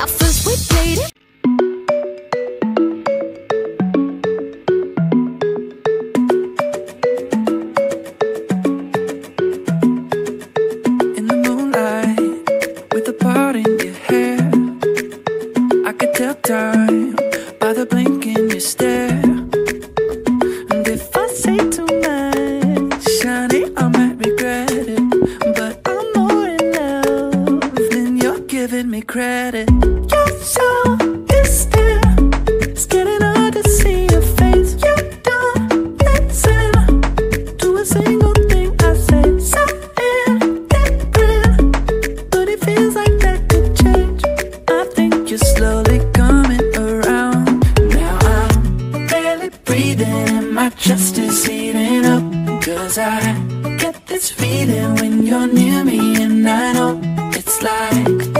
Now first we played it. In the moonlight, with a part in your hair, I could tell time by the blink in your stare. And if I say too much, honey, I might regret it. But I'm more in love than you're giving me credit. You're so distant, it's getting hard to see your face. You don't listen to a single thing I say. Something different, but it feels like that could change. I think you're slowly coming around. Now I'm barely breathing and my chest is heating up. 'Cause I get this feeling when you're near me, and I know it's like